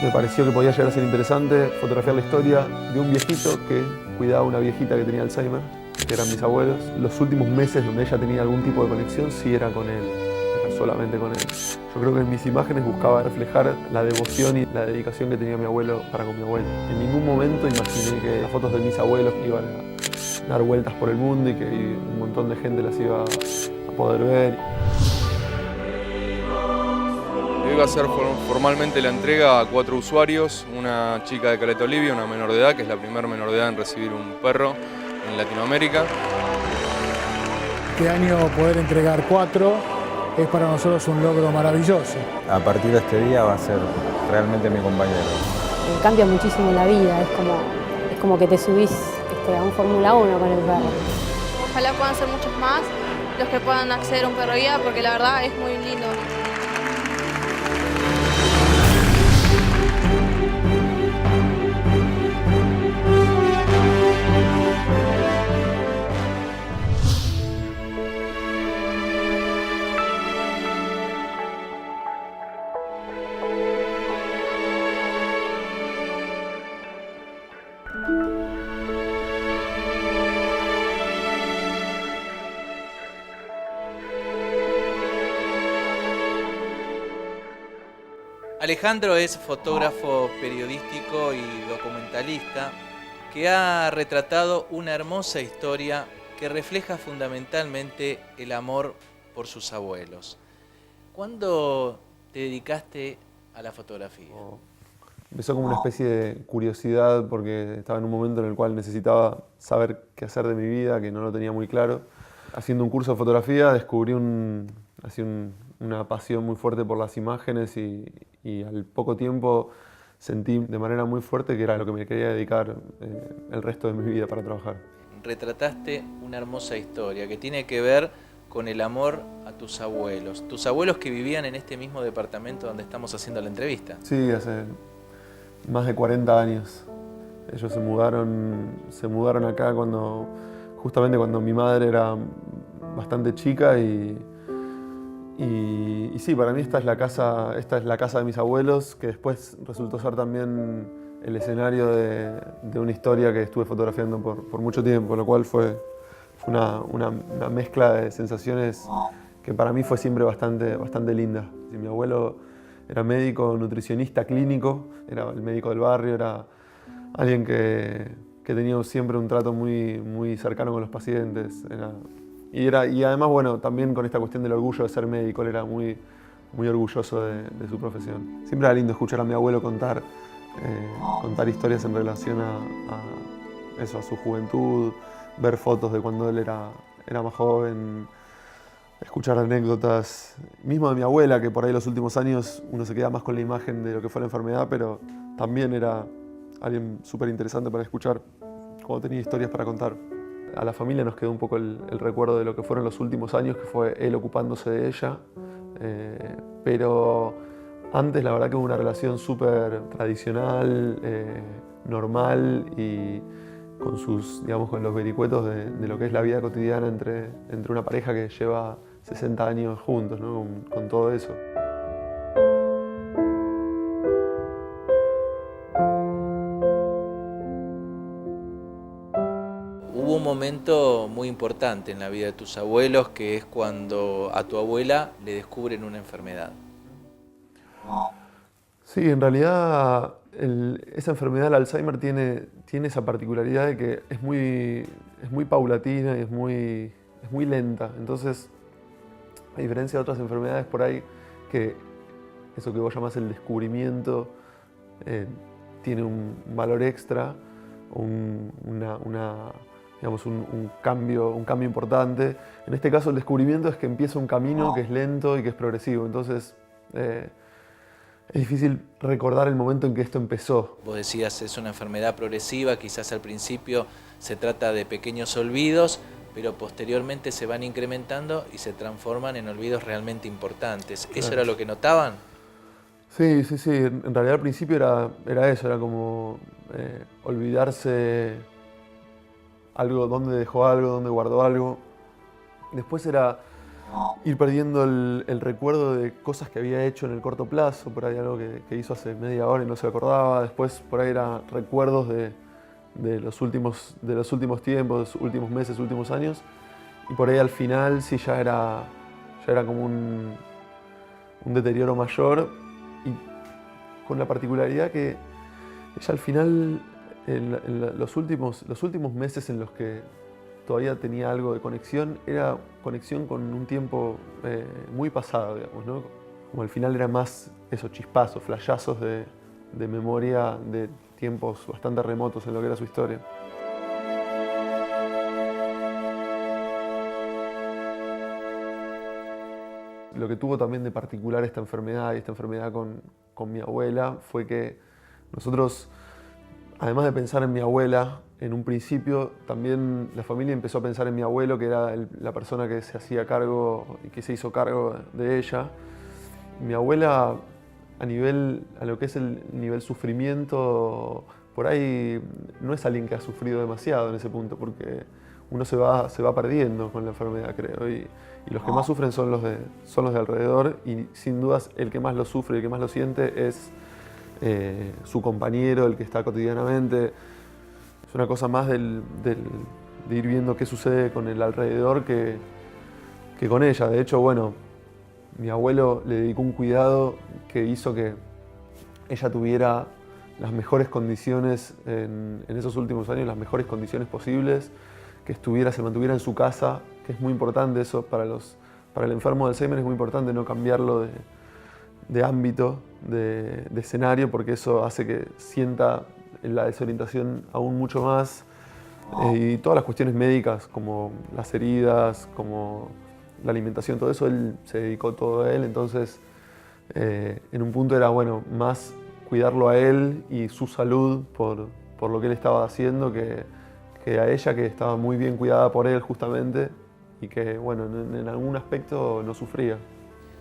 Me pareció que podía llegar a ser interesante fotografiar la historia de un viejito que cuidaba a una viejita que tenía Alzheimer, que eran mis abuelos. Los últimos meses donde ella tenía algún tipo de conexión sí era con él, era solamente con él. Yo creo que en mis imágenes buscaba reflejar la devoción y la dedicación que tenía mi abuelo para con mi abuelo. En ningún momento imaginé que las fotos de mis abuelos iban a dar vueltas por el mundo y que un montón de gente las iba a poder ver. Iba a hacer formalmente la entrega a 4 usuarios, una chica de Caleta Olivia, una menor de edad, que es la primera menor de edad en recibir un perro en Latinoamérica. Este año poder entregar 4 es para nosotros un logro maravilloso. A partir de este día va a ser realmente mi compañero. Cambia muchísimo la vida, es como que te subís a un Fórmula 1 con el perro. Ojalá puedan ser muchos más los que puedan acceder a un perro guía, porque la verdad es muy lindo. Alejandro es fotógrafo periodístico y documentalista que ha retratado una hermosa historia que refleja fundamentalmente el amor por sus abuelos. ¿Cuándo te dedicaste a la fotografía? Empezó como una especie de curiosidad porque estaba en un momento en el cual necesitaba saber qué hacer de mi vida, que no lo tenía muy claro. Haciendo un curso de fotografía descubrí una pasión muy fuerte por las imágenes y al poco tiempo sentí de manera muy fuerte que era lo que me quería dedicar el resto de mi vida para trabajar. Retrataste una hermosa historia que tiene que ver con el amor a tus abuelos que vivían en este mismo departamento donde estamos haciendo la entrevista. Sí, hace más de 40 años. Ellos se mudaron acá justamente cuando mi madre era bastante chica y sí, para mí esta es la casa de mis abuelos, que después resultó ser también el escenario de una historia que estuve fotografiando por mucho tiempo, lo cual fue una mezcla de sensaciones que para mí fue siempre bastante linda. Mi abuelo era médico, nutricionista clínico, era el médico del barrio, era alguien que tenía siempre un trato muy cercano con los pacientes. Y además, bueno, también con esta cuestión del orgullo de ser médico, él era muy orgulloso de su profesión. Siempre era lindo escuchar a mi abuelo contar historias en relación a su juventud, ver fotos de cuando él era más joven, escuchar anécdotas, mismo de mi abuela, que por ahí los últimos años uno se queda más con la imagen de lo que fue la enfermedad, pero también era alguien súper interesante para escuchar cuando tenía historias para contar. A la familia nos quedó un poco el recuerdo de lo que fueron los últimos años, que fue él ocupándose de ella, pero antes la verdad que hubo una relación súper tradicional, normal y con los vericuetos de lo que es la vida cotidiana entre una pareja que lleva 60 años juntos, ¿no? con todo eso. Hubo un momento muy importante en la vida de tus abuelos, que es cuando a tu abuela le descubren una enfermedad. Sí, en realidad esa enfermedad, el Alzheimer, tiene esa particularidad de que es muy paulatina y es muy lenta. Entonces, a diferencia de otras enfermedades por ahí, que eso que vos llamás el descubrimiento tiene un valor extra, un cambio importante. En este caso el descubrimiento es que empieza un camino que es lento y que es progresivo. Entonces es difícil recordar el momento en que esto empezó. Vos decías, es una enfermedad progresiva, quizás al principio se trata de pequeños olvidos, pero posteriormente se van incrementando y se transforman en olvidos realmente importantes. ¿Eso era lo que notaban? Sí. En realidad al principio era eso, era como olvidarse algo, dónde dejó algo, dónde guardó algo. Después era ir perdiendo el recuerdo de cosas que había hecho en el corto plazo, por ahí algo que hizo hace media hora y no se acordaba. Después por ahí eran recuerdos de los últimos tiempos, últimos meses, últimos años. Y por ahí al final sí ya era como un deterioro mayor, y con la particularidad que ella al final, en los últimos meses en los que todavía tenía algo de conexión, era conexión con un tiempo muy pasado, digamos, ¿no? Como al final era más esos chispazos, flashazos de memoria de tiempos bastante remotos en lo que era su historia. Lo que tuvo también de particular esta enfermedad y esta enfermedad con mi abuela fue que nosotros, además de pensar en mi abuela, en un principio también la familia empezó a pensar en mi abuelo, que era la persona que se hacía cargo y que se hizo cargo de ella. Mi abuela, a lo que es el nivel sufrimiento, por ahí no es alguien que ha sufrido demasiado en ese punto, porque uno se va perdiendo con la enfermedad, creo. Y los que más sufren son los de alrededor, y sin dudas el que más lo sufre y el que más lo siente es su compañero, el que está cotidianamente. Es una cosa más de ir viendo qué sucede con el alrededor que con ella. De hecho, bueno, mi abuelo le dedicó un cuidado que hizo que ella tuviera las mejores condiciones en esos últimos años, las mejores condiciones posibles, que se mantuviera en su casa, que es muy importante eso para el enfermo de Alzheimer. Es muy importante no cambiarlo de ámbito, de escenario, porque eso hace que sienta la desorientación aún mucho más. Y todas las cuestiones médicas, como las heridas, como la alimentación, todo eso, él se dedicó todo a él. Entonces, en un punto era, bueno, más cuidarlo a él y su salud por lo que él estaba haciendo que a ella, que estaba muy bien cuidada por él justamente, y que, bueno, en algún aspecto no sufría.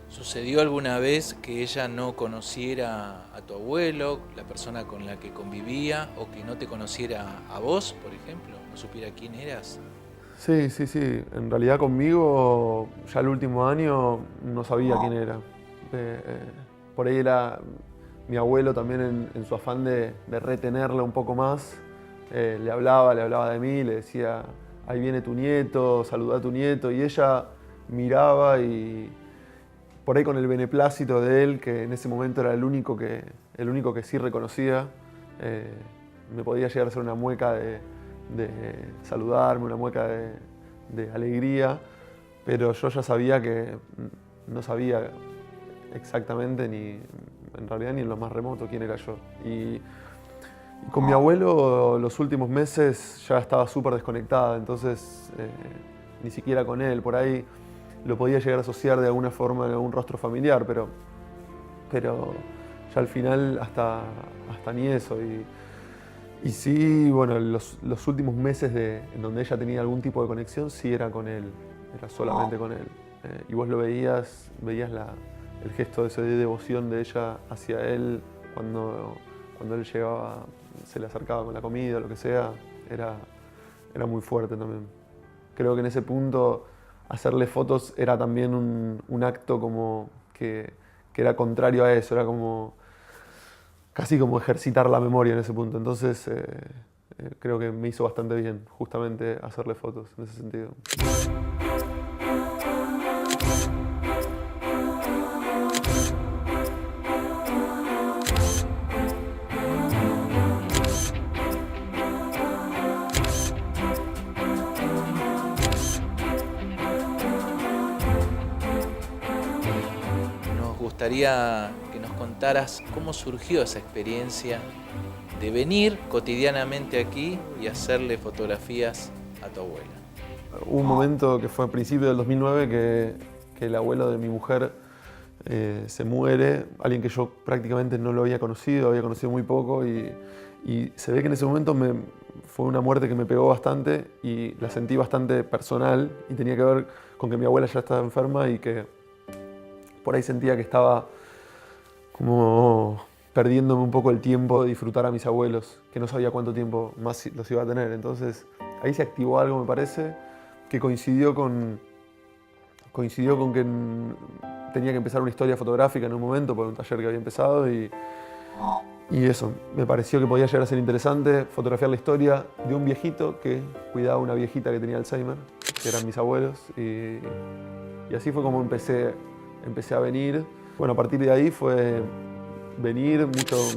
¿Sucedió alguna vez que ella no conociera a tu abuelo, la persona con la que convivía, o que no te conociera a vos, por ejemplo? ¿No supiera quién eras? Sí. En realidad conmigo, ya el último año, no sabía quién era. Por ahí era mi abuelo también, en su afán de retenerla un poco más. Le hablaba de mí, le decía, ahí viene tu nieto, saluda a tu nieto, y ella miraba, y por ahí con el beneplácito de él, que en ese momento era el único que sí reconocía, me podía llegar a hacer una mueca de saludarme, una mueca de alegría, pero yo ya sabía que no sabía exactamente, en realidad ni en lo más remoto, quién era yo. Y con mi abuelo los últimos meses ya estaba súper desconectada, entonces ni siquiera con él. Por ahí lo podía llegar a asociar de alguna forma en algún rostro familiar, pero ya al final hasta ni eso. Y sí, bueno, los últimos meses en donde ella tenía algún tipo de conexión, sí era con él, era solamente con él. Y vos lo veías el gesto ese de devoción de ella hacia él cuando él llegaba, se le acercaba con la comida, lo que sea, era muy fuerte también. Creo que en ese punto hacerle fotos era también un acto como que era contrario a eso, era como casi como ejercitar la memoria en ese punto. Entonces creo que me hizo bastante bien justamente hacerle fotos en ese sentido. Nos gustaría que nos contaras cómo surgió esa experiencia de venir cotidianamente aquí y hacerle fotografías a tu abuela. Hubo un momento que fue a principios del 2009 que el abuelo de mi mujer se muere, alguien que yo prácticamente no lo había conocido muy poco, y se ve que en ese momento fue una muerte que me pegó bastante y la sentí bastante personal, y tenía que ver con que mi abuela ya estaba enferma y que por ahí sentía que estaba como perdiéndome un poco el tiempo de disfrutar a mis abuelos, que no sabía cuánto tiempo más los iba a tener. Entonces ahí se activó algo, me parece, que coincidió con coincidió con que tenía que empezar una historia fotográfica en un momento por un taller que había empezado y eso, me pareció que podía llegar a ser interesante fotografiar la historia de un viejito que cuidaba a una viejita que tenía Alzheimer, que eran mis abuelos, y así fue como empecé a venir. Bueno, a partir de ahí fue venir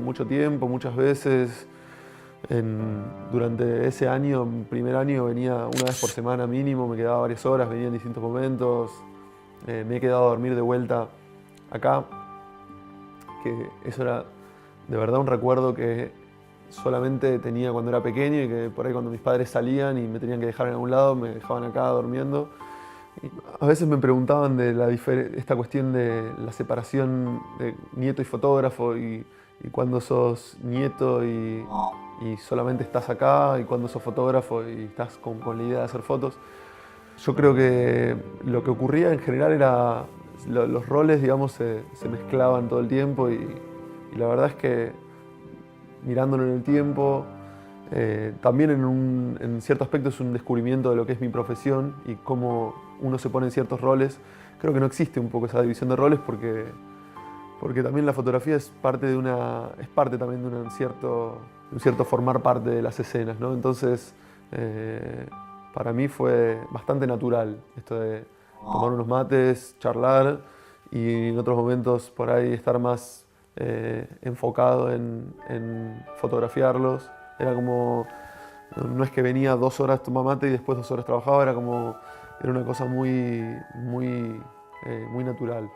mucho tiempo, muchas veces. Durante ese año, primer año, venía una vez por semana mínimo, me quedaba varias horas, venía en distintos momentos. Me he quedado a dormir de vuelta acá, que eso era de verdad un recuerdo que solamente tenía cuando era pequeño y que por ahí cuando mis padres salían y me tenían que dejar en algún lado, me dejaban acá durmiendo. Y a veces me preguntaban de esta cuestión de la separación de nieto y fotógrafo y cuando sos nieto y solamente estás acá y cuando sos fotógrafo y estás con la idea de hacer fotos. Yo creo que lo que ocurría en general era los roles, digamos, se mezclaban todo el tiempo y la verdad es que mirándolo en el tiempo, también en cierto aspecto es un descubrimiento de lo que es mi profesión y cómo uno se pone en ciertos roles. Creo que no existe un poco esa división de roles porque también la fotografía es parte también de un cierto formar parte de las escenas, ¿no? Entonces, para mí fue bastante natural esto de tomar unos mates, charlar y en otros momentos por ahí estar más enfocado en fotografiarlos. Era como, no es que venía 2 horas tomar mate y después 2 horas trabajaba, era una cosa muy natural.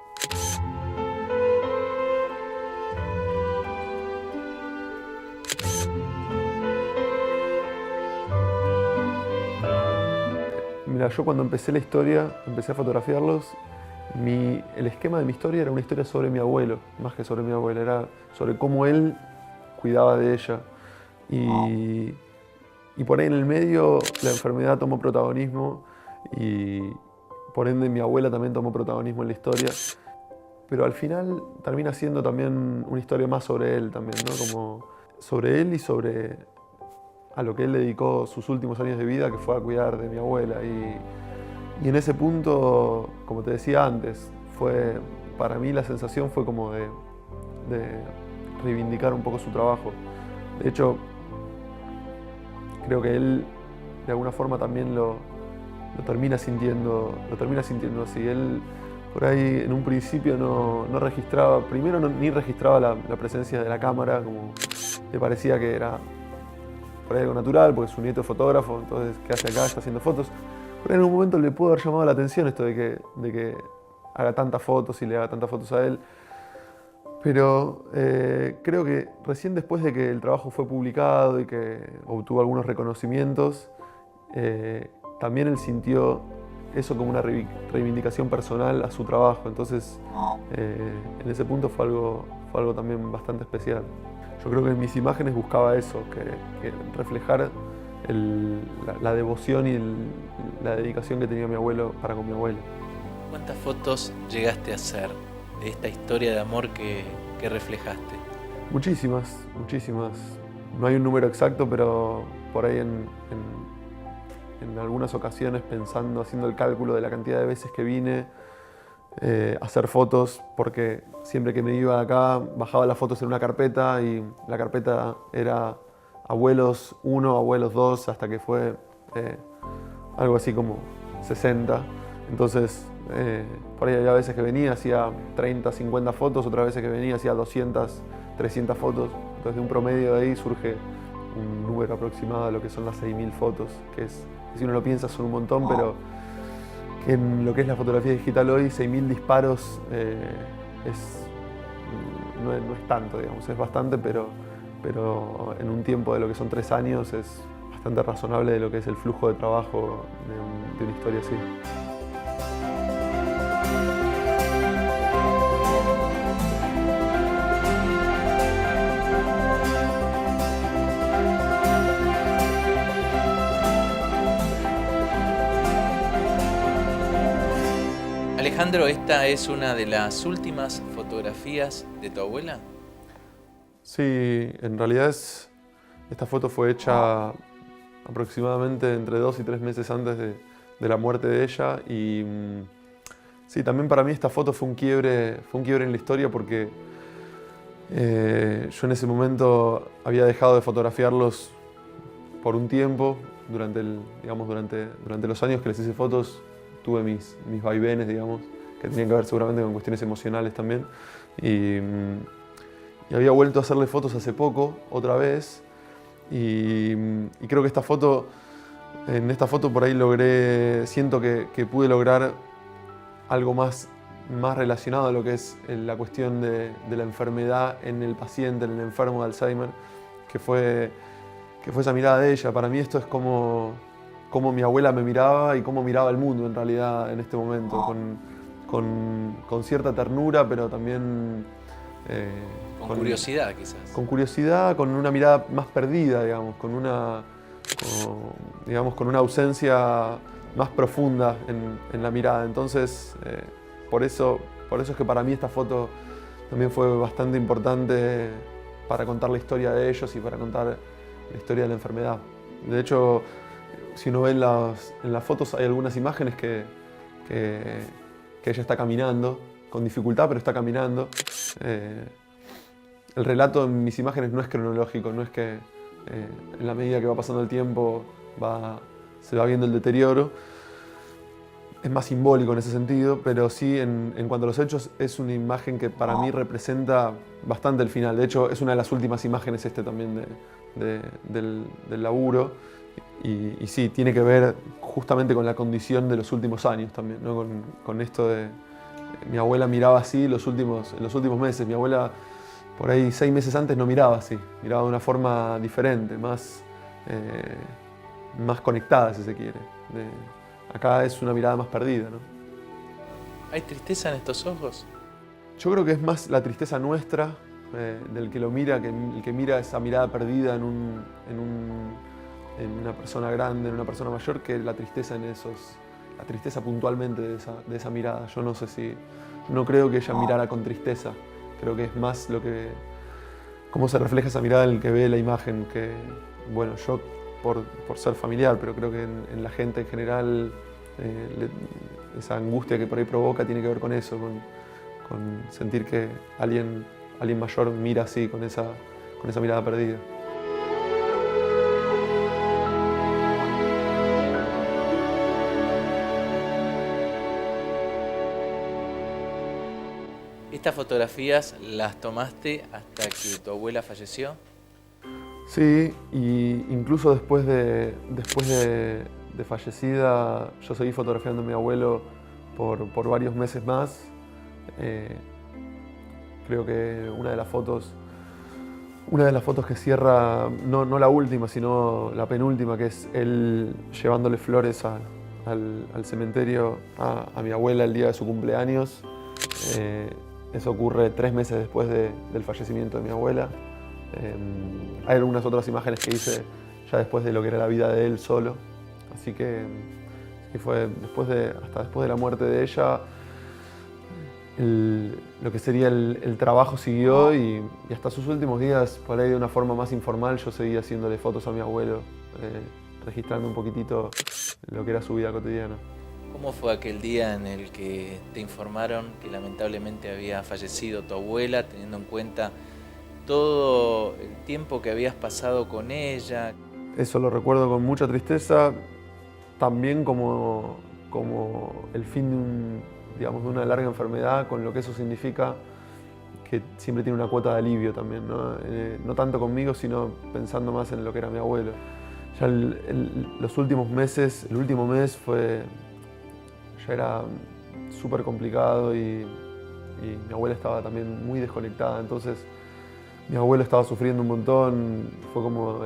Mira, yo cuando empecé la historia, empecé a fotografiarlos, el esquema de mi historia era una historia sobre mi abuelo, más que sobre mi abuela, era sobre cómo él cuidaba de ella. Y por ahí en el medio la enfermedad tomó protagonismo y por ende mi abuela también tomó protagonismo en la historia. Pero al final termina siendo también una historia más sobre él también, ¿no? Como sobre él y sobre a lo que él dedicó sus últimos años de vida, que fue a cuidar de mi abuela. Y en ese punto, como te decía antes, para mí la sensación fue como de reivindicar un poco su trabajo. De hecho, creo que él de alguna forma también lo termina sintiendo así. Él por ahí en un principio no registraba, primero ni registraba la presencia de la cámara, como le parecía que era por ahí algo natural, porque su nieto es fotógrafo, entonces ¿qué hace acá? Está haciendo fotos. Pero en un momento le pudo haber llamado la atención esto de que haga tantas fotos y le haga tantas fotos a él. Pero creo que recién después de que el trabajo fue publicado y que obtuvo algunos reconocimientos, también él sintió eso como una reivindicación personal a su trabajo. Entonces, en ese punto fue algo también bastante especial. Yo creo que en mis imágenes buscaba eso, que reflejar la devoción y la dedicación que tenía mi abuelo para con mi abuelo. ¿Cuántas fotos llegaste a hacer de esta historia de amor que reflejaste? Muchísimas. No hay un número exacto, pero por ahí en algunas ocasiones haciendo el cálculo de la cantidad de veces que vine a hacer fotos, porque siempre que me iba de acá bajaba las fotos en una carpeta y la carpeta era abuelos 1, abuelos 2, hasta que fue algo así como 60. Entonces, por ahí había veces que venía, hacía 30, 50 fotos, otras veces que venía, hacía 200, 300 fotos. Entonces, de un promedio de ahí surge un número aproximado de lo que son las 6.000 fotos, que si uno lo piensa son un montón, pero que en lo que es la fotografía digital hoy, 6.000 disparos no es tanto, digamos, es bastante, pero en un tiempo de lo que son 3 años es bastante razonable de lo que es el flujo de trabajo de una historia así. Alejandro, ¿esta es una de las últimas fotografías de tu abuela? Sí, en realidad esta foto fue hecha aproximadamente entre 2 y 3 meses antes de la muerte de ella y Sí, también para mí esta foto fue un quiebre en la historia porque yo en ese momento había dejado de fotografiarlos por un tiempo. Durante los años que les hice fotos tuve mis vaivenes, digamos, que tenían que ver seguramente con cuestiones emocionales también. Y había vuelto a hacerle fotos hace poco, otra vez. Y creo que en esta foto por ahí siento que pude lograr algo más relacionado a lo que es la cuestión de la enfermedad en el paciente, en el enfermo de Alzheimer, que fue esa mirada de ella. Para mí esto es como mi abuela me miraba y cómo miraba el mundo en realidad en este momento, con cierta ternura, pero también con curiosidad quizás. Con curiosidad, con una mirada más perdida, digamos, con una ausencia más profunda en la mirada. Entonces, por eso es que para mí esta foto también fue bastante importante para contar la historia de ellos y para contar la historia de la enfermedad. De hecho, si uno ve en las fotos hay algunas imágenes que ella está caminando, con dificultad, pero está caminando. El relato en mis imágenes no es cronológico, no es que en la medida que va pasando el tiempo se va viendo el deterioro. Es más simbólico en ese sentido, pero sí en cuanto a los hechos es una imagen que para mí representa bastante el final. De hecho, es una de las últimas imágenes también del laburo. Y sí, tiene que ver justamente con la condición de los últimos años también, ¿no? Con esto de... Mi abuela miraba así en los últimos meses. Mi abuela, por ahí 6 meses antes, no miraba así. Miraba de una forma diferente, más conectada, si se quiere. Acá es una mirada más perdida, ¿no? ¿Hay tristeza en estos ojos? Yo creo que es más la tristeza nuestra, del que lo mira, el que mira esa mirada perdida en una persona grande, en una persona mayor, que la tristeza la tristeza puntualmente de esa mirada. Yo no creo que ella mirara con tristeza. Creo que es más cómo se refleja esa mirada en el que ve la imagen, que, bueno, yo por ser familiar, pero creo que en la gente en general esa angustia que por ahí provoca tiene que ver con eso, con sentir que alguien mayor mira así, con esa mirada perdida. ¿Estas fotografías las tomaste hasta que tu abuela falleció? Sí, y incluso después de fallecida, yo seguí fotografiando a mi abuelo por varios meses más. Creo que una de las fotos que cierra, no la última, sino la penúltima, que es él llevándole flores al cementerio a mi abuela el día de su cumpleaños. Eso ocurre 3 meses después del fallecimiento de mi abuela. Hay algunas otras imágenes que hice ya después de lo que era la vida de él solo. Así que fue hasta después de la muerte de ella, lo que sería el trabajo siguió y hasta sus últimos días, por ahí de una forma más informal, yo seguía haciéndole fotos a mi abuelo, registrando un poquitito lo que era su vida cotidiana. ¿Cómo fue aquel día en el que te informaron que lamentablemente había fallecido tu abuela, teniendo en cuenta todo el tiempo que habías pasado con ella? Eso lo recuerdo con mucha tristeza, también como el fin de una larga enfermedad, con lo que eso significa, que siempre tiene una cuota de alivio también, ¿no? No tanto conmigo, sino pensando más en lo que era mi abuelo. Ya los últimos meses, el último mes ya era súper complicado y mi abuela estaba también muy desconectada, entonces mi abuelo estaba sufriendo un montón. Fue como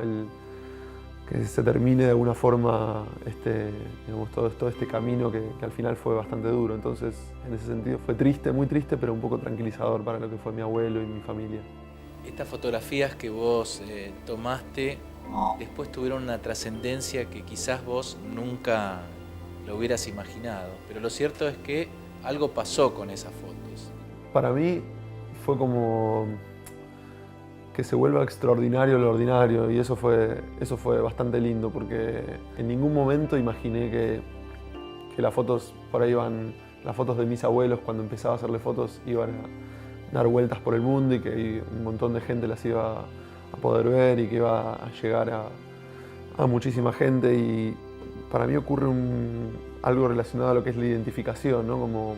que se termine de alguna forma todo este camino que al final fue bastante duro. Entonces, en ese sentido fue triste, muy triste, pero un poco tranquilizador para lo que fue mi abuelo y mi familia. Estas fotografías que vos tomaste después tuvieron una trascendencia que quizás vos nunca lo hubieras imaginado, pero lo cierto es que algo pasó con esas fotos. Para mí fue como que se vuelva extraordinario lo ordinario, y eso fue bastante lindo, porque en ningún momento imaginé que las fotos por ahí iban las fotos de mis abuelos cuando empezaba a hacerle fotos iban a dar vueltas por el mundo y que un montón de gente las iba a poder ver y que iba a llegar a muchísima gente. Y para mí ocurre algo relacionado a lo que es la identificación, ¿no? Como,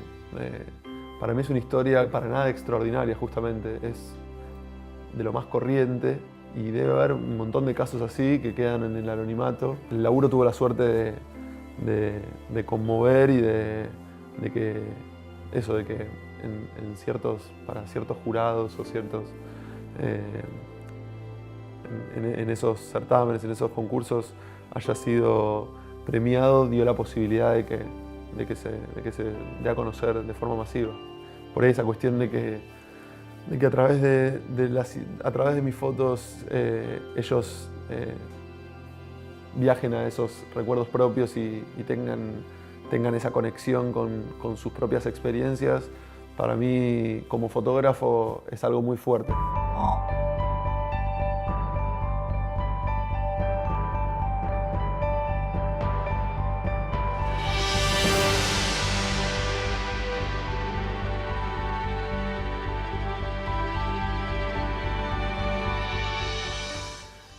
para mí es una historia para nada extraordinaria, justamente. Es de lo más corriente y debe haber un montón de casos así que quedan en el anonimato. El laburo tuvo la suerte de conmover y de que para ciertos jurados o en esos certámenes, en esos concursos, haya sido premiado, dio la posibilidad de que se dé a conocer de forma masiva. Por ahí esa cuestión de que a través de mis fotos ellos viajen a esos recuerdos propios y tengan esa conexión con sus propias experiencias, para mí como fotógrafo es algo muy fuerte.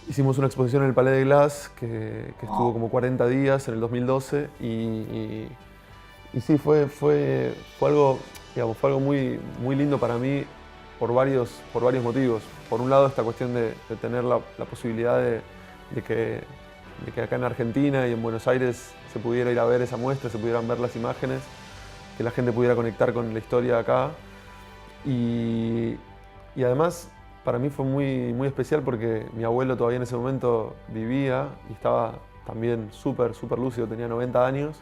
Hicimos una exposición en el Palais de Glace que estuvo como 40 días en el 2012 y sí, fue algo, digamos, fue algo muy, muy lindo para mí por varios motivos. Por un lado, esta cuestión de tener la posibilidad de que acá en Argentina y en Buenos Aires se pudiera ir a ver esa muestra, se pudieran ver las imágenes, que la gente pudiera conectar con la historia de acá. Y además, para mí fue muy, muy especial porque mi abuelo todavía en ese momento vivía y estaba también súper lúcido, tenía 90 años.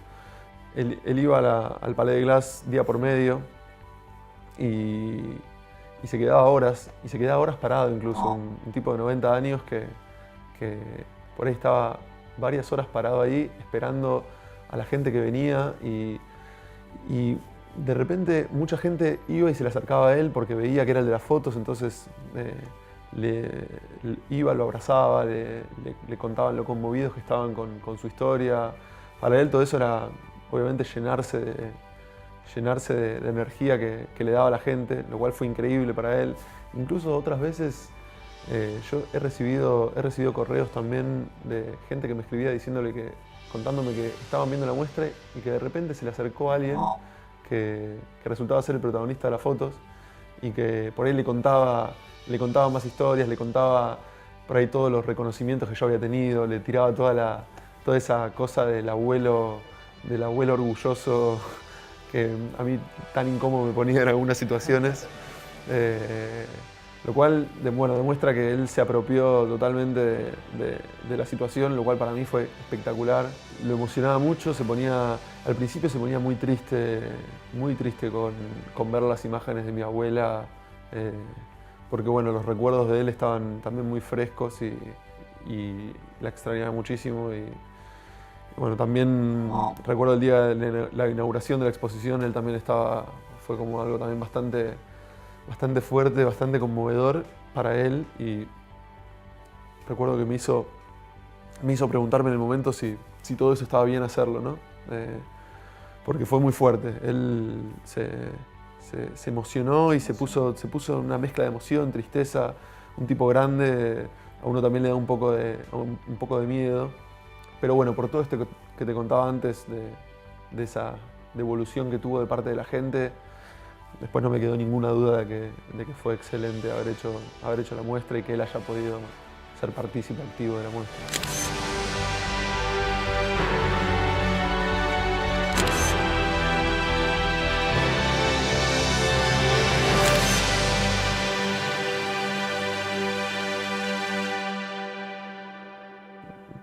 Él iba al Palais de Glace día por medio y se quedaba horas parado incluso, un tipo de 90 años que por ahí estaba varias horas parado ahí esperando a la gente que venía y de repente mucha gente iba y se le acercaba a él porque veía que era el de las fotos, entonces iba, lo abrazaba, le contaban lo conmovidos que estaban con su historia. Para él todo eso era obviamente llenarse de energía que le daba a la gente, lo cual fue increíble para él. Incluso otras veces yo he recibido correos también de gente que me escribía contándome que estaban viendo la muestra y que de repente se le acercó a alguien que resultaba ser el protagonista de las fotos y que por ahí le contaba más historias, le contaba por ahí todos los reconocimientos que yo había tenido, le tiraba toda esa cosa del abuelo orgulloso que a mí tan incómodo me ponía en algunas situaciones, lo cual demuestra que él se apropió totalmente de la situación, lo cual para mí fue espectacular. Lo emocionaba mucho, al principio se ponía muy triste con ver las imágenes de mi abuela, porque bueno, los recuerdos de él estaban también muy frescos y la extrañaba muchísimo. Y bueno, también recuerdo el día de la inauguración de la exposición, él también fue como algo también bastante fuerte, bastante conmovedor para él, y recuerdo que me hizo preguntarme en el momento si todo eso estaba bien hacerlo, ¿no? Porque fue muy fuerte. Él se emocionó y se puso una mezcla de emoción, tristeza. Un tipo grande, a uno también le da un poco de miedo. Pero bueno, por todo esto que te contaba antes de esa devolución que tuvo de parte de la gente, después no me quedó ninguna duda de que fue excelente haber hecho la muestra y que él haya podido ser partícipe activo de la muestra.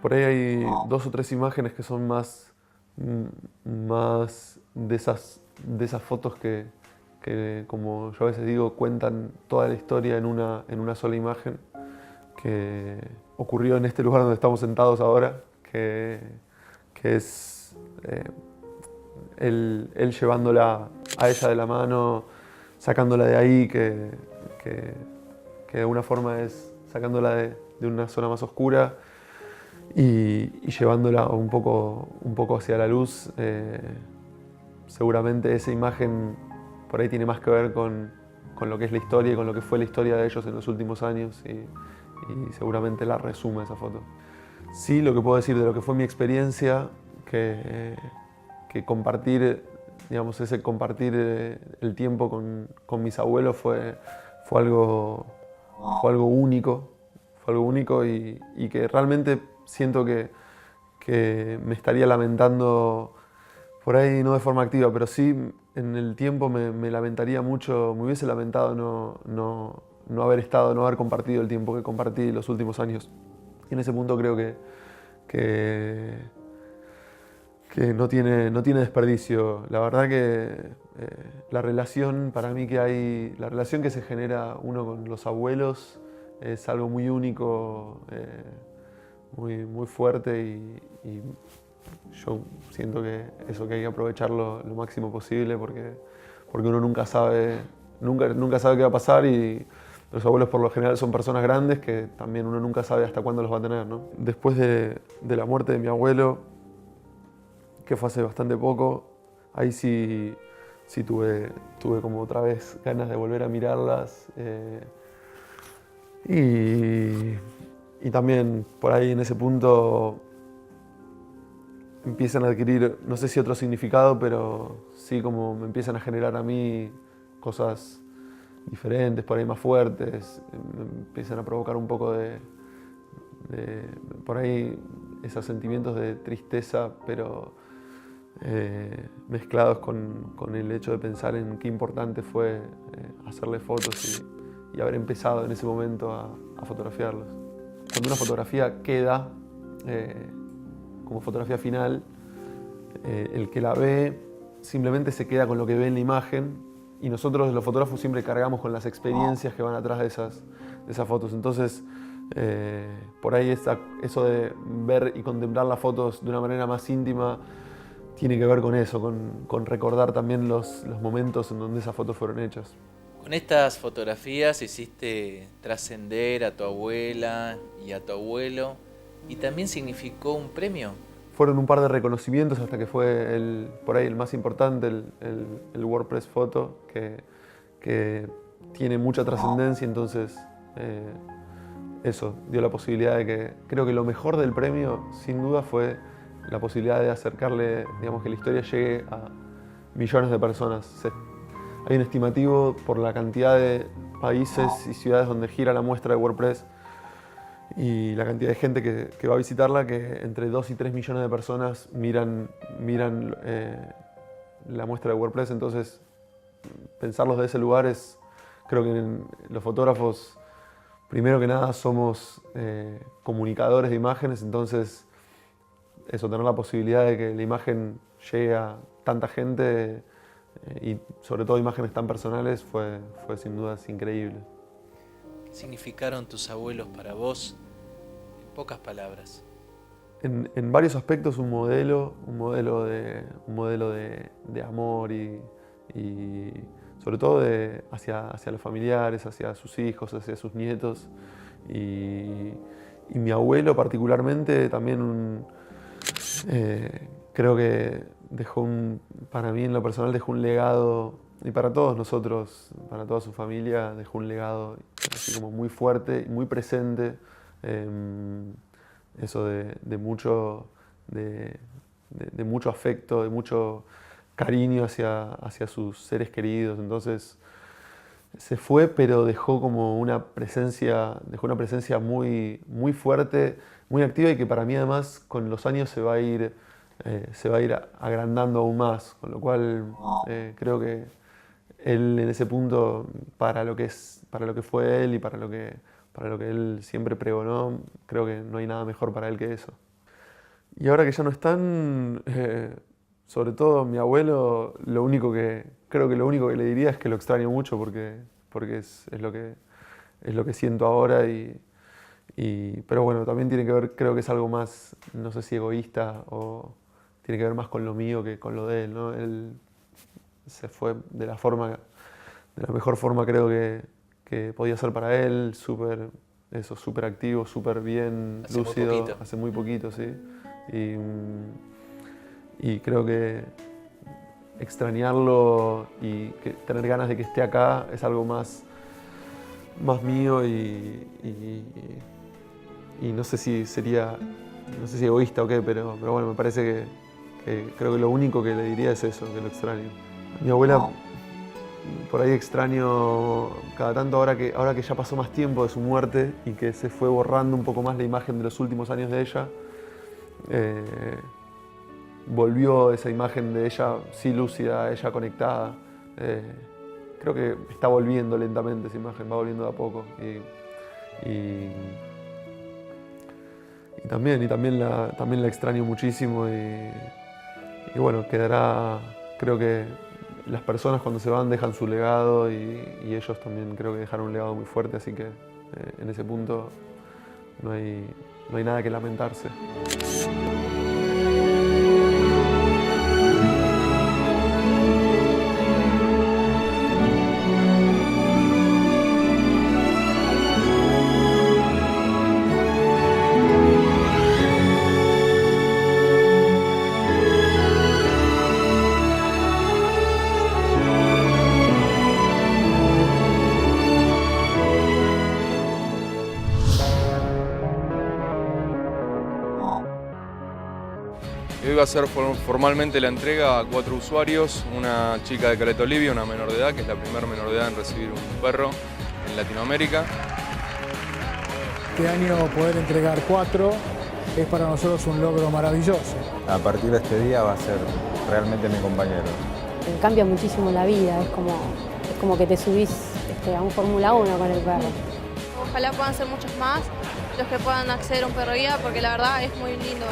Por ahí hay 2 o 3 imágenes que son más de esas fotos que, como yo a veces digo, cuentan toda la historia en una sola imagen, que ocurrió en este lugar donde estamos sentados ahora, que es él llevándola a ella de la mano, sacándola de ahí, que de alguna forma es sacándola de una zona más oscura y llevándola un poco hacia la luz, seguramente esa imagen por ahí tiene más que ver con lo que es la historia y con lo que fue la historia de ellos en los últimos años y seguramente la resume esa foto. Sí, lo que puedo decir de lo que fue mi experiencia, que compartir, digamos, ese compartir el tiempo con mis abuelos fue algo único. Fue algo único y que realmente siento que me estaría lamentando, por ahí no de forma activa, pero sí en el tiempo me lamentaría mucho, me hubiese lamentado no haber estado, no haber compartido el tiempo que compartí los últimos años. Y en ese punto creo que no tiene desperdicio. La verdad que la relación para mí la relación que se genera uno con los abuelos es algo muy único, muy fuerte y yo siento que eso que hay que aprovecharlo lo máximo posible porque uno nunca sabe qué va a pasar y los abuelos por lo general son personas grandes que también uno nunca sabe hasta cuándo los va a tener, ¿no? Después de la muerte de mi abuelo, que fue hace bastante poco, ahí sí tuve como otra vez ganas de volver a mirarlas. Y también por ahí en ese punto empiezan a adquirir, no sé si otro significado, pero sí como me empiezan a generar a mí cosas diferentes, por ahí más fuertes, me empiezan a provocar un poco de por ahí esos sentimientos de tristeza, pero mezclados con el hecho de pensar en qué importante fue hacerle fotos y haber empezado en ese momento a fotografiarlos. Cuando una fotografía queda como fotografía final, el que la ve simplemente se queda con lo que ve en la imagen y nosotros los fotógrafos siempre cargamos con las experiencias que van atrás de esas fotos. Entonces, por ahí eso de ver y contemplar las fotos de una manera más íntima tiene que ver con eso, con recordar también los momentos en donde esas fotos fueron hechas. Con estas fotografías hiciste trascender a tu abuela y a tu abuelo y también significó un premio. Fueron un par de reconocimientos hasta que fue por ahí el más importante, el WordPress Photo, que tiene mucha trascendencia, entonces eso dio la posibilidad de que, creo que lo mejor del premio sin duda fue la posibilidad de acercarle, digamos, que la historia llegue a millones de personas. Hay un estimativo por la cantidad de países y ciudades donde gira la muestra de WordPress y la cantidad de gente que va a visitarla, que entre 2 y 3 millones de personas miran la muestra de WordPress. Entonces, pensarlos de ese lugar creo que los fotógrafos, primero que nada, somos comunicadores de imágenes, entonces eso, tener la posibilidad de que la imagen llegue a tanta gente y sobre todo imágenes tan personales fue sin dudas increíble. ¿Qué significaron tus abuelos para vos? En pocas palabras. En varios aspectos un modelo de amor y sobre todo hacia los familiares, hacia sus hijos, hacia sus nietos. Y mi abuelo particularmente también creo que para mí en lo personal dejó un legado, y para todos nosotros, para toda su familia, dejó un legado así como muy fuerte y muy presente. Eso de mucho afecto, de mucho cariño hacia sus seres queridos. Entonces se fue, pero dejó una presencia muy, muy fuerte, muy activa y que para mí además con los años se va a ir agrandando aún más, con lo cual creo que él en ese punto, para lo que fue él y para lo que él siempre pregonó, creo que no hay nada mejor para él que eso. Y ahora que ya no están, sobre todo mi abuelo, creo que lo único que le diría es que lo extraño mucho porque es lo que siento ahora pero bueno, también tiene que ver, creo que es algo más, no sé si egoísta o tiene que ver más con lo mío que con lo de él, ¿no? Él se fue de la mejor forma creo que podía ser para él, súper activo, súper bien, lúcido, hace muy poquito, sí. Y creo que extrañarlo y tener ganas de que esté acá es algo más mío y no sé si sería, no sé si egoísta o qué, pero bueno, me parece que creo que lo único que le diría es eso, que lo extraño. Mi abuela, por ahí extraño cada tanto ahora que ya pasó más tiempo de su muerte y que se fue borrando un poco más la imagen de los últimos años de ella. Volvió esa imagen de ella, sí lúcida, ella conectada. Creo que está volviendo lentamente esa imagen, va volviendo de a poco. Y también la extraño muchísimo y bueno, quedará, creo que las personas cuando se van dejan su legado y ellos también creo que dejaron un legado muy fuerte, así que en ese punto no hay nada que lamentarse. Hoy va a ser formalmente la entrega a 4 usuarios, una chica de Caleta Olivia, una menor de edad, que es la primera menor de edad en recibir un perro en Latinoamérica. Este año poder entregar 4 es para nosotros un logro maravilloso. A partir de este día va a ser realmente mi compañero. Cambia muchísimo la vida, es como que te subís a un Fórmula 1 con el perro. Ojalá puedan ser muchos más los que puedan acceder a un perro guía porque la verdad es muy lindo.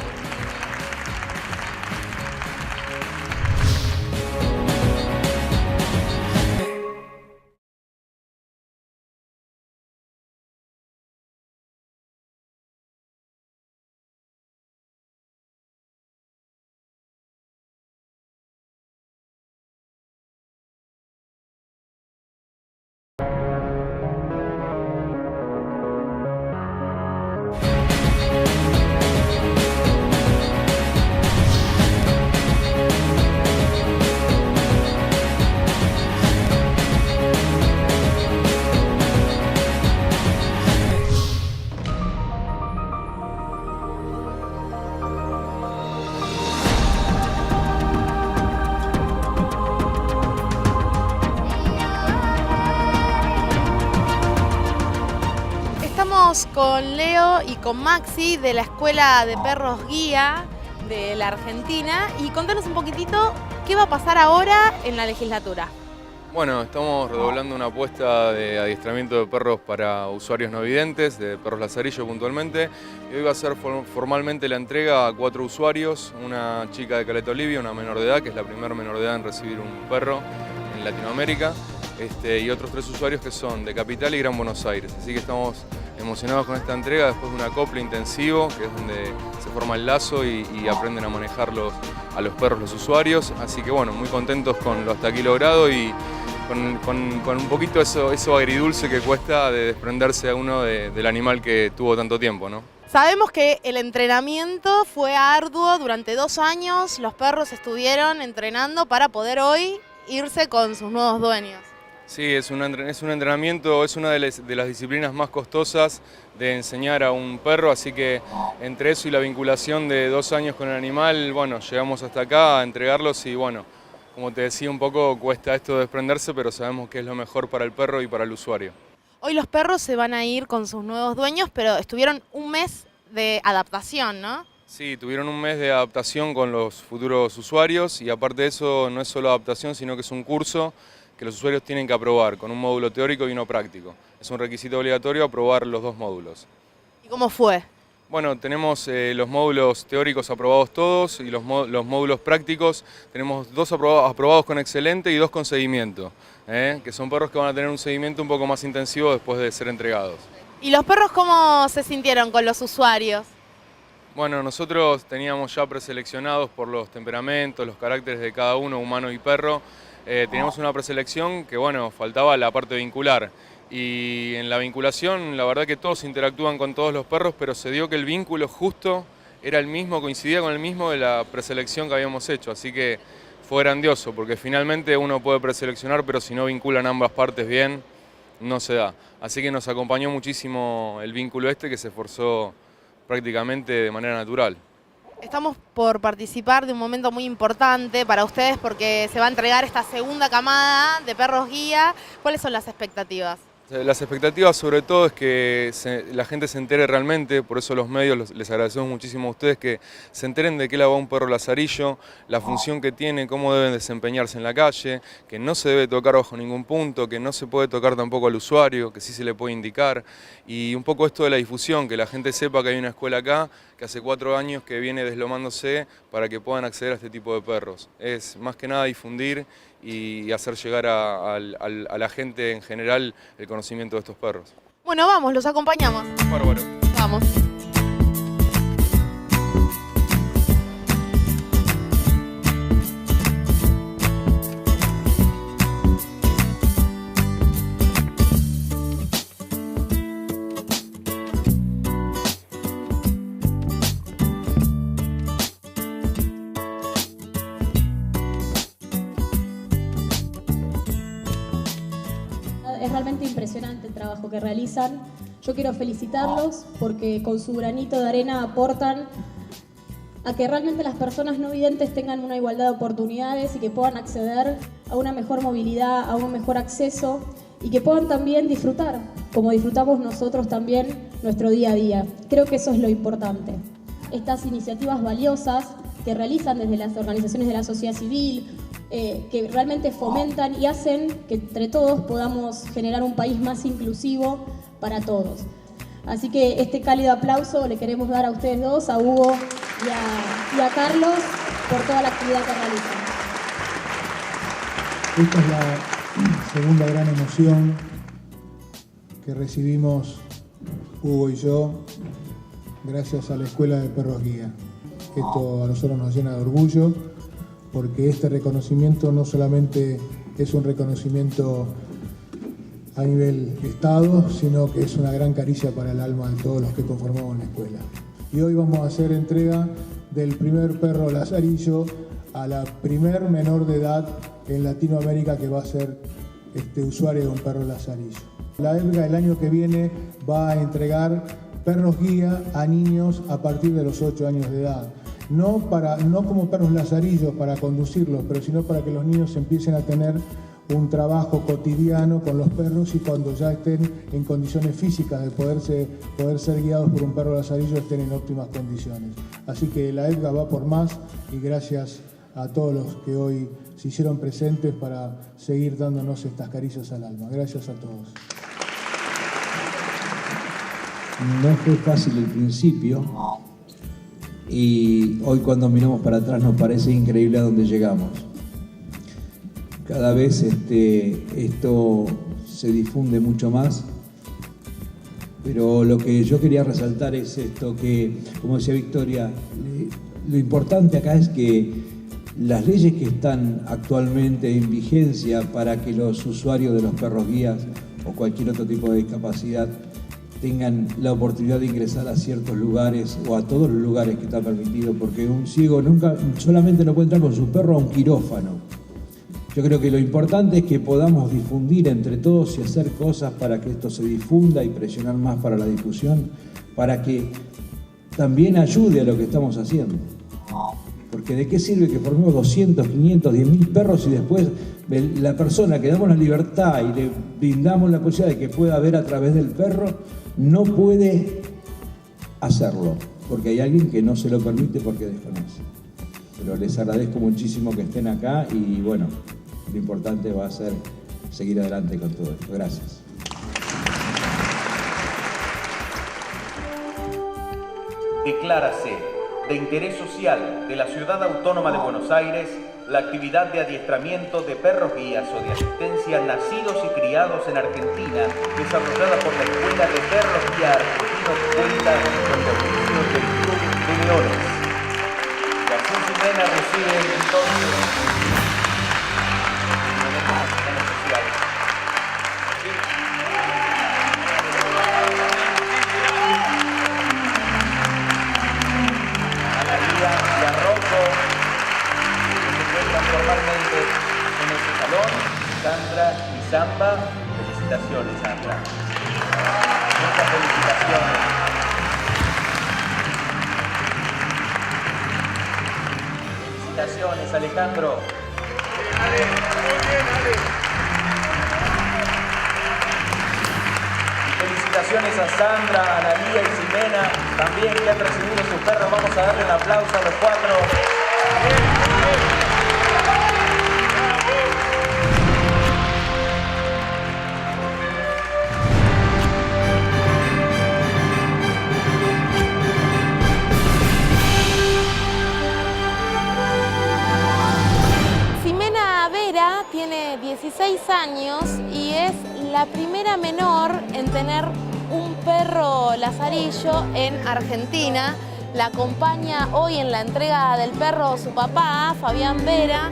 Estamos con Leo y con Maxi de la Escuela de Perros Guía de la Argentina y contanos un poquitito qué va a pasar ahora en la legislatura. Bueno, estamos redoblando una apuesta de adiestramiento de perros para usuarios no videntes, de perros lazarillo puntualmente. Y hoy va a ser formalmente la entrega a 4 usuarios, una chica de Caleta Olivia, una menor de edad, que es la primera menor de edad en recibir un perro en Latinoamérica, y otros 3 usuarios que son de Capital y Gran Buenos Aires. Así que estamos emocionados con esta entrega después de un acople intensivo, que es donde se forma el lazo y aprenden a manejarlos a los perros los usuarios. Así que bueno, muy contentos con lo hasta aquí logrado y con un poquito eso agridulce que cuesta de desprenderse a uno del animal que tuvo tanto tiempo, ¿no? Sabemos que el entrenamiento fue arduo durante 2 años, los perros estuvieron entrenando para poder hoy irse con sus nuevos dueños. Sí, es un entrenamiento, es una de las disciplinas más costosas de enseñar a un perro, así que entre eso y la vinculación de 2 años con el animal, bueno, llegamos hasta acá a entregarlos y bueno, como te decía, un poco cuesta esto de desprenderse, pero sabemos que es lo mejor para el perro y para el usuario. Hoy los perros se van a ir con sus nuevos dueños, pero estuvieron un mes de adaptación, ¿no? Sí, tuvieron un mes de adaptación con los futuros usuarios y aparte de eso no es solo adaptación, sino que es un curso que los usuarios tienen que aprobar con un módulo teórico y uno práctico. Es un requisito obligatorio aprobar los 2 módulos. ¿Y cómo fue? Bueno, tenemos los módulos teóricos aprobados todos y los módulos prácticos tenemos 2 aprobados con excelente y 2 con seguimiento, que son perros que van a tener un seguimiento un poco más intensivo después de ser entregados. ¿Y los perros cómo se sintieron con los usuarios? Bueno, nosotros teníamos ya preseleccionados por los temperamentos, los caracteres de cada uno, humano y perro. Teníamos una preselección que, bueno, faltaba la parte vincular. Y en la vinculación, la verdad que todos interactúan con todos los perros, pero se dio que el vínculo justo era el mismo, coincidía con el mismo de la preselección que habíamos hecho. Así que fue grandioso, porque finalmente uno puede preseleccionar, pero si no vinculan ambas partes bien, no se da. Así que nos acompañó muchísimo el vínculo que se forzó prácticamente de manera natural. Estamos por participar de un momento muy importante para ustedes porque se va a entregar esta segunda camada de perros guía. ¿Cuáles son las expectativas? Las expectativas sobre todo es que la gente se entere realmente, por eso los medios les agradecemos muchísimo a ustedes que se enteren de qué le va un perro lazarillo, la función que tiene, cómo deben desempeñarse en la calle, que no se debe tocar bajo ningún punto, que no se puede tocar tampoco al usuario, que sí se le puede indicar, y un poco esto de la difusión, que la gente sepa que hay una escuela acá, que hace 4 años que viene deslomándose para que puedan acceder a este tipo de perros. Es más que nada difundir y hacer llegar a la gente en general el conocimiento de estos perros. Bueno, vamos, los acompañamos. Bárbaro. Vamos. Es realmente impresionante el trabajo que realizan. Yo quiero felicitarlos porque con su granito de arena aportan a que realmente las personas no videntes tengan una igualdad de oportunidades y que puedan acceder a una mejor movilidad, a un mejor acceso y que puedan también disfrutar, como disfrutamos nosotros también nuestro día a día. Creo que eso es lo importante. Estas iniciativas valiosas que realizan desde las organizaciones de la sociedad civil, que realmente fomentan y hacen que entre todos podamos generar un país más inclusivo para todos. Así que este cálido aplauso le queremos dar a ustedes dos, a Hugo y a Carlos, por toda la actividad que realizan. Esta es la segunda gran emoción que recibimos Hugo y yo gracias a la Escuela de Perros Guía. Esto a nosotros nos llena de orgullo porque este reconocimiento no solamente es un reconocimiento a nivel Estado, sino que es una gran caricia para el alma de todos los que conformamos la escuela. Y hoy vamos a hacer entrega del primer perro lazarillo a la primer menor de edad en Latinoamérica que va a ser usuario de un perro lazarillo. La EDGA el año que viene va a entregar perros guía a niños a partir de los 8 años de edad. No como perros lazarillos para conducirlos, pero sino para que los niños empiecen a tener un trabajo cotidiano con los perros y cuando ya estén en condiciones físicas de poder ser guiados por un perro lazarillo estén en óptimas condiciones. Así que la EDGA va por más y gracias a todos los que hoy se hicieron presentes para seguir dándonos estas caricias al alma. Gracias a todos. No fue fácil el principio y hoy cuando miramos para atrás nos parece increíble a dónde llegamos. Cada vez esto se difunde mucho más, pero lo que yo quería resaltar es esto que, como decía Victoria, lo importante acá es que las leyes que están actualmente en vigencia para que los usuarios de los perros guías o cualquier otro tipo de discapacidad tengan la oportunidad de ingresar a ciertos lugares o a todos los lugares que está permitido, porque un ciego solamente no puede entrar con su perro a un quirófano. Yo creo que lo importante es que podamos difundir entre todos y hacer cosas para que esto se difunda y presionar más para la difusión, para que también ayude a lo que estamos haciendo. Porque ¿de qué sirve que formemos 200, 500, 10.000 perros y después la persona que damos la libertad y le brindamos la posibilidad de que pueda ver a través del perro no puede hacerlo? Porque hay alguien que no se lo permite porque desconoce. Pero les agradezco muchísimo que estén acá y bueno, lo importante va a ser seguir adelante con todo esto. Gracias. Declárase de interés social de la Ciudad Autónoma de Buenos Aires la actividad de adiestramiento de perros guías o de asistencia nacidos y criados en Argentina, desarrollada por la Escuela de Perros Guía Argentinos cuenta con los servicios del Club de Leones. Las Cimenas reciben entonces a la guía y a Rocco, que se encuentran por formalmente en este salón, Sandra y Zamba. Felicitaciones, Sandra. Muchas felicitaciones. Felicitaciones, Alejandro. Felicitaciones a Sandra, a Analía y Ximena, también que han recibido sus perros. Vamos a darle un aplauso a los cuatro. Ximena Vera tiene 16 años y es la primera menor en tener un perro lazarillo en Argentina. La acompaña hoy en la entrega del perro su papá, Fabián Vera.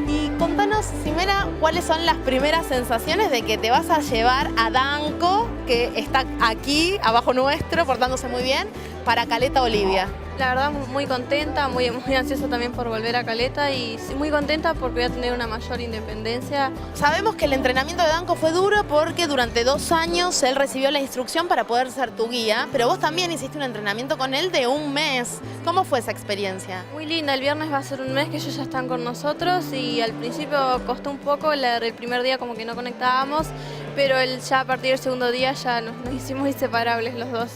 Y contanos, Ximena, ¿cuáles son las primeras sensaciones de que te vas a llevar a Danco, que está aquí, abajo nuestro, portándose muy bien, para Caleta Olivia? La verdad muy contenta, muy ansiosa también por volver a Caleta y muy contenta porque voy a tener una mayor independencia. Sabemos que el entrenamiento de Danco fue duro porque durante 2 años él recibió la instrucción para poder ser tu guía, pero vos también hiciste un entrenamiento con él de 1 mes. ¿Cómo fue esa experiencia? Muy linda, el viernes va a ser 1 mes que ellos ya están con nosotros y al principio costó un poco, el primer día como que no conectábamos, pero ya a partir del segundo día ya nos hicimos inseparables los dos.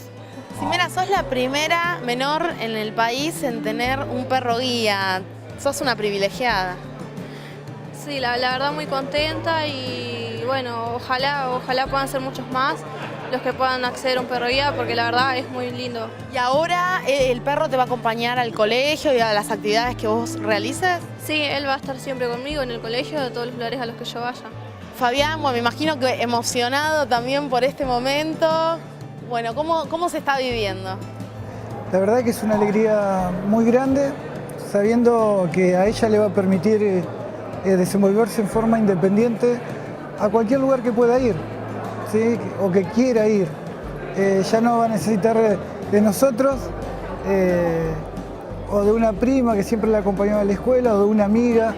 Ximena, sos la primera menor en el país en tener un perro guía. Sos una privilegiada. Sí, la verdad muy contenta y bueno, ojalá puedan ser muchos más los que puedan acceder a un perro guía porque la verdad es muy lindo. ¿Y ahora el perro te va a acompañar al colegio y a las actividades que vos realices? Sí, él va a estar siempre conmigo en el colegio, de todos los lugares a los que yo vaya. Fabián, bueno, me imagino que emocionado también por este momento. Bueno, ¿cómo se está viviendo? La verdad que es una alegría muy grande, sabiendo que a ella le va a permitir desenvolverse en forma independiente a cualquier lugar que pueda ir, ¿sí? O que quiera ir. Ya no va a necesitar de nosotros o de una prima que siempre la acompañaba a la escuela o de una amiga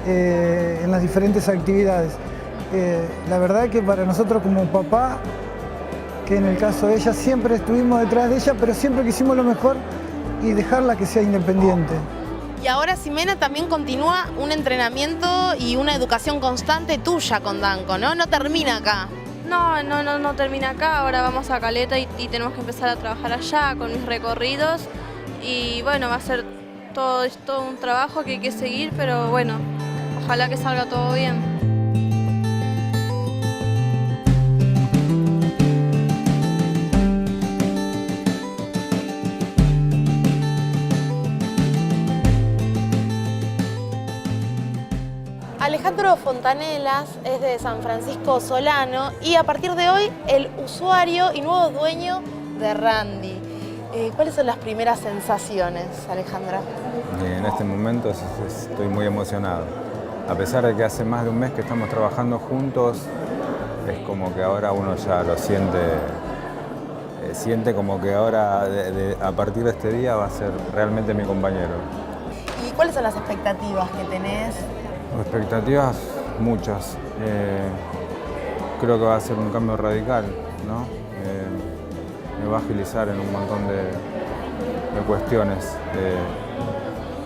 en las diferentes actividades. La verdad que para nosotros como papá, que en el caso de ella siempre estuvimos detrás de ella, pero siempre quisimos lo mejor y dejarla que sea independiente. Y ahora, Ximena, también continúa un entrenamiento y una educación constante tuya con Danco, ¿no? No termina acá. No termina acá, ahora vamos a Caleta y tenemos que empezar a trabajar allá con mis recorridos y bueno, va a ser todo un trabajo que hay que seguir, pero bueno, ojalá que salga todo bien. Alejandro Fontanelas es de San Francisco Solano y a partir de hoy el usuario y nuevo dueño de Randy. ¿Cuáles son las primeras sensaciones, Alejandra? En este momento estoy muy emocionado. A pesar de que hace más de 1 mes que estamos trabajando juntos, es como que ahora uno ya lo siente como que ahora a partir de este día va a ser realmente mi compañero. ¿Y cuáles son las expectativas que tenés? Expectativas muchas. Creo que va a ser un cambio radical, ¿no? Me va a agilizar en un montón de cuestiones.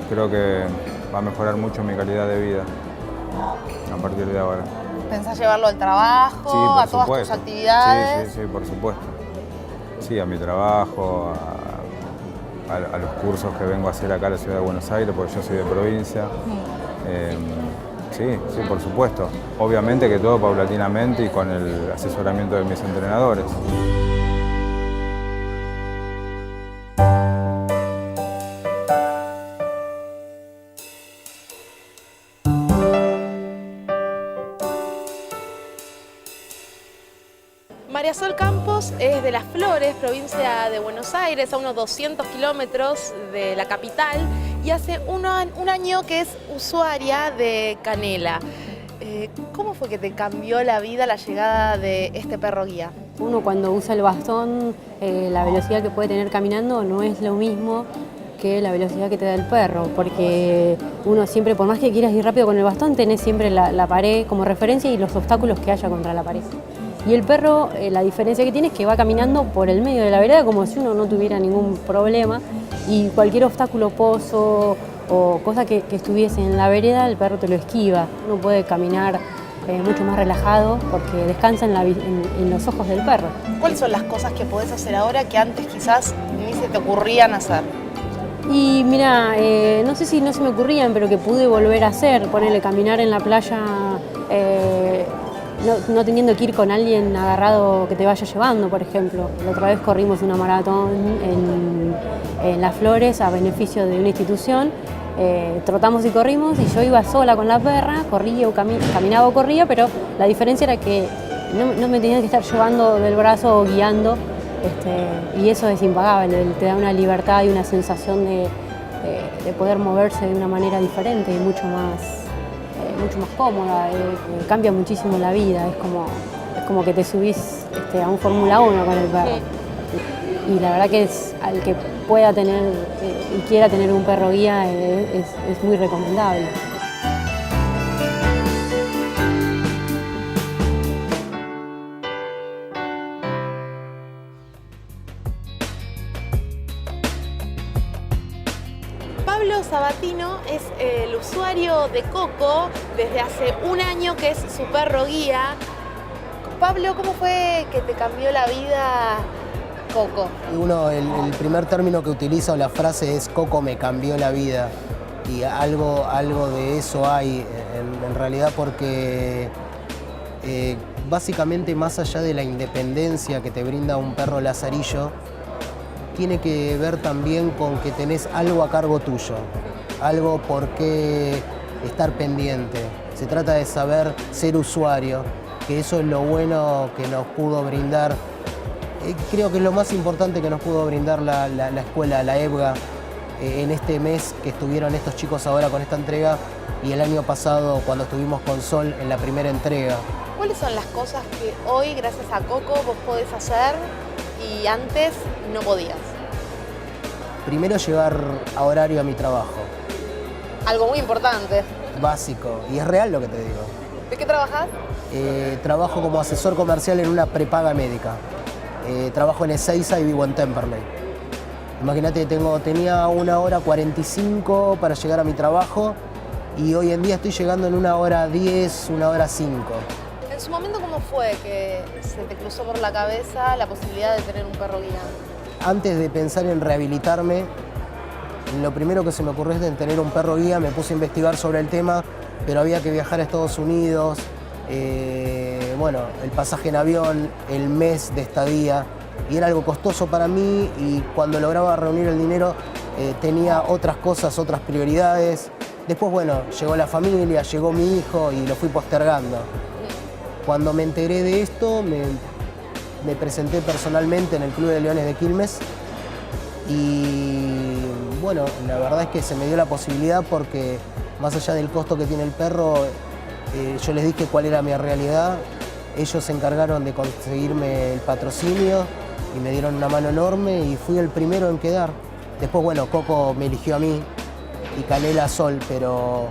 Creo que va a mejorar mucho mi calidad de vida a partir de ahora. ¿Pensás llevarlo al trabajo, sí, por a todas supuesto. tus actividades? Sí, por supuesto. Sí, a mi trabajo, a los cursos que vengo a hacer acá a la ciudad de Buenos Aires, porque yo soy de provincia. Sí, por supuesto. Obviamente que todo paulatinamente y con el asesoramiento de mis entrenadores. María Sol Campos es de Las Flores, provincia de Buenos Aires, a unos 200 kilómetros de la capital, y hace un año que es usuaria de Canela. ¿Cómo fue que te cambió la vida la llegada de este perro guía? Uno cuando usa el bastón, la velocidad que puede tener caminando no es lo mismo que la velocidad que te da el perro, porque uno siempre, por más que quieras ir rápido con el bastón, tenés siempre la pared como referencia y los obstáculos que haya contra la pared. Y el perro, la diferencia que tiene es que va caminando por el medio de la vereda como si uno no tuviera ningún problema, y cualquier obstáculo, pozo o cosa que estuviese en la vereda, el perro te lo esquiva. Uno puede caminar mucho más relajado porque descansa en los ojos del perro. ¿Cuáles son las cosas que podés hacer ahora que antes quizás ni se te ocurrían hacer? Y mira, no sé si no se me ocurrían, pero que pude volver a hacer, ponerle caminar en la playa, no teniendo que ir con alguien agarrado que te vaya llevando, por ejemplo. La otra vez corrimos una maratón en Las Flores a beneficio de una institución. Trotamos y corrimos y yo iba sola con la perra, corría o caminaba o corría, pero la diferencia era que no me tenía que estar llevando del brazo o guiando, y eso es impagable, te da una libertad y una sensación de poder moverse de una manera diferente y mucho más cómoda, cambia muchísimo la vida, es como que te subís a un Fórmula 1 con el perro. Y la verdad que al que pueda tener y quiera tener un perro guía es muy recomendable. Pablo Sabatino es el usuario de Coco desde hace un año, que es su perro guía. Pablo, ¿cómo fue que te cambió la vida Coco? El primer término que utiliza o la frase es Coco me cambió la vida, y algo de eso hay en realidad, porque básicamente más allá de la independencia que te brinda un perro lazarillo, tiene que ver también con que tenés algo a cargo tuyo, algo por qué estar pendiente. Se trata de saber ser usuario, que eso es lo bueno que nos pudo brindar. Creo que es lo más importante que nos pudo brindar la escuela, la EBGA, en este mes que estuvieron estos chicos ahora con esta entrega, y el año pasado cuando estuvimos con Sol en la primera entrega. ¿Cuáles son las cosas que hoy, gracias a Coco, vos podés hacer y antes no podías? Primero, llegar a horario a mi trabajo. Algo muy importante. Básico, y es real lo que te digo. ¿De qué trabajás? Trabajo como asesor comercial en una prepaga médica. Trabajo en Ezeiza y vivo en Temperley. Imagínate, tenía 1 hora 45 para llegar a mi trabajo, y hoy en día estoy llegando en 1 hora 10, 1 hora 5. En su momento, ¿cómo fue que se te cruzó por la cabeza la posibilidad de tener un perro guía? Antes de pensar en rehabilitarme, lo primero que se me ocurrió es de tener un perro guía. Me puse a investigar sobre el tema, pero había que viajar a Estados Unidos, bueno, el pasaje en avión, el mes de estadía, y era algo costoso para mí, y cuando lograba reunir el dinero tenía otras cosas, otras prioridades. Después, bueno, llegó la familia, llegó mi hijo y lo fui postergando. Cuando me enteré de esto, me presenté personalmente en el Club de Leones de Quilmes, y bueno, la verdad es que se me dio la posibilidad porque más allá del costo que tiene el perro, yo les dije cuál era mi realidad. Ellos se encargaron de conseguirme el patrocinio y me dieron una mano enorme, y fui el primero en quedar. Después, bueno, Coco me eligió a mí y Canela a Sol, pero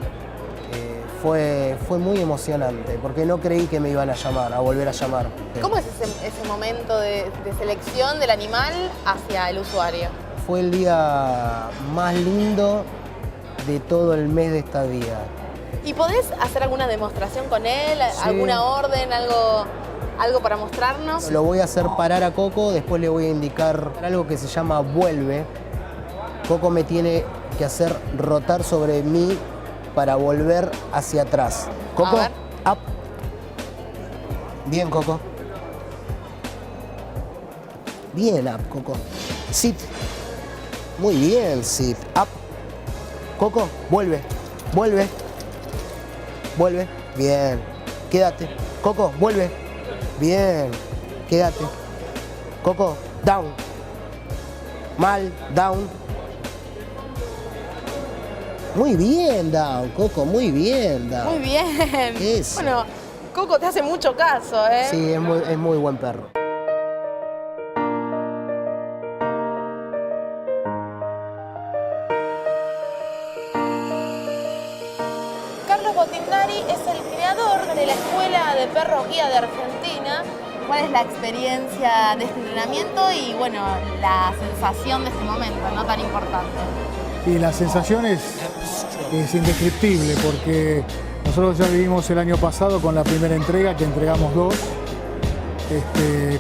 fue muy emocionante porque no creí que me iban a volver a llamar. ¿Cómo es ese momento de selección del animal hacia el usuario? Fue el día más lindo de todo el mes de estadía. ¿Y podés hacer alguna demostración con él? Sí. ¿Alguna orden? ¿Algo para mostrarnos? Lo voy a hacer parar a Coco, después le voy a indicar algo que se llama vuelve. Coco me tiene que hacer rotar sobre mí para volver hacia atrás. Coco, up. Bien, Coco. Bien, up, Coco. Sit. Muy bien, sit. Up. Coco, vuelve. Vuelve. Vuelve. Bien. Quédate. Coco, vuelve. Bien. Quédate. Coco, down. Mal, down. Muy bien, down, Coco, muy bien, down. Muy bien. Eso. Bueno, Coco te hace mucho caso, ¿eh? Sí, es muy buen perro. Secundari es el creador de la Escuela de Perros Guía de Argentina. ¿Cuál es la experiencia de este entrenamiento y, bueno, la sensación de este momento, no tan importante? Y la sensación es indescriptible, porque nosotros ya vivimos el año pasado con la primera entrega, que entregamos 2,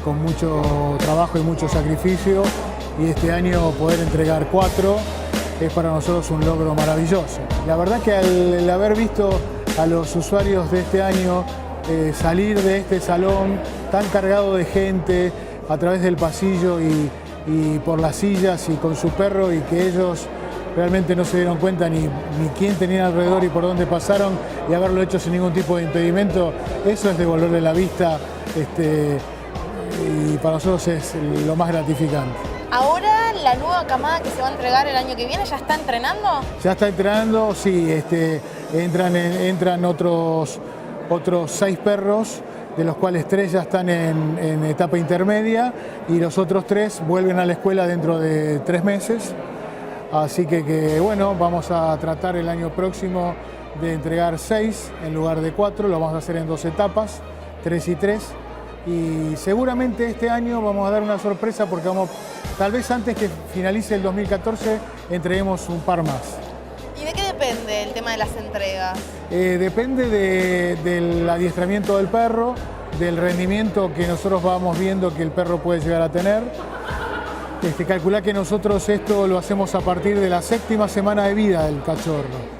con mucho trabajo y mucho sacrificio, y este año poder entregar 4 es para nosotros un logro maravilloso. La verdad que al haber visto a los usuarios de este año salir de este salón tan cargado de gente a través del pasillo y por las sillas y con su perro, y que ellos realmente no se dieron cuenta ni quién tenían alrededor y por dónde pasaron, y haberlo hecho sin ningún tipo de impedimento, eso es devolverle la vista, y para nosotros es lo más gratificante. Ahora la nueva camada que se va a entregar el año que viene, ¿ya está entrenando? Ya está entrenando, sí, entran otros 6 perros, de los cuales 3 ya están en etapa intermedia, y los otros 3 vuelven a la escuela dentro de 3 meses. Así que bueno, vamos a tratar el año próximo de entregar 6 en lugar de 4, lo vamos a hacer en 2 etapas, 3 y 3. Y seguramente este año vamos a dar una sorpresa, porque tal vez antes que finalice el 2014 entreguemos un par más. ¿Y de qué depende el tema de las entregas? Depende del adiestramiento del perro, del rendimiento que nosotros vamos viendo que el perro puede llegar a tener. Calculá que nosotros esto lo hacemos a partir de la 7ª semana de vida del cachorro.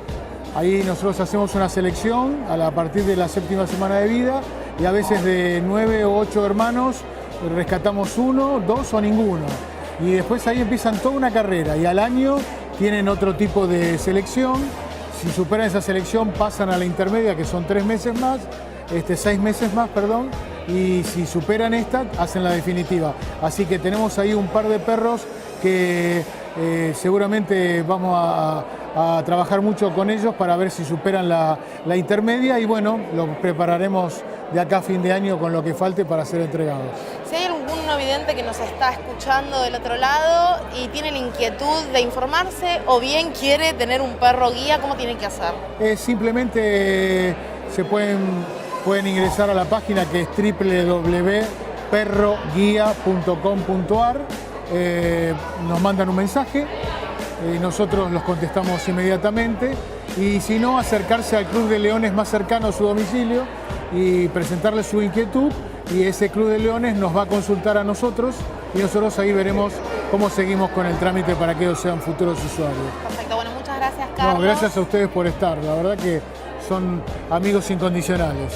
Ahí nosotros hacemos una selección a partir de la 7ª semana de vida, y a veces de 9 o 8 hermanos rescatamos 1, 2 o ninguno. Y después ahí empiezan toda una carrera, y al año tienen otro tipo de selección. Si superan esa selección pasan a la intermedia, que son 3 meses más, 6 meses más, perdón, y si superan esta, hacen la definitiva. Así que tenemos ahí un par de perros que seguramente vamos a trabajar mucho con ellos para ver si superan la intermedia, y bueno, lo prepararemos de acá a fin de año con lo que falte para ser entregados. Si hay algún vidente que nos está escuchando del otro lado y tiene la inquietud de informarse, o bien quiere tener un perro guía, ¿cómo tiene que hacer? Simplemente se pueden ingresar a la página, que es www.perroguia.com.ar, nos mandan un mensaje, nosotros los contestamos inmediatamente, y si no, acercarse al Club de Leones más cercano a su domicilio y presentarle su inquietud, y ese Club de Leones nos va a consultar a nosotros, y nosotros ahí veremos cómo seguimos con el trámite para que ellos sean futuros usuarios. Perfecto, bueno, muchas gracias, Carlos. No, gracias a ustedes por estar, la verdad que son amigos incondicionales.